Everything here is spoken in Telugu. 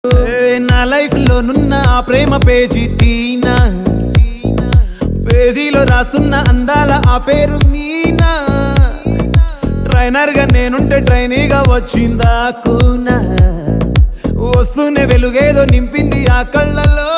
నా లైఫ్ లో నున్న ఆ ప్రేమ పేజీ తీనా, పేజీలో రాసున్న అందాల ఆ పేరు మీనా. ట్రైనర్ గా నేనుంటే ట్రైనీగా వచ్చిందా కూనా, వస్తూనే వెలుగేదో నింపింది ఆ కళ్ళలో.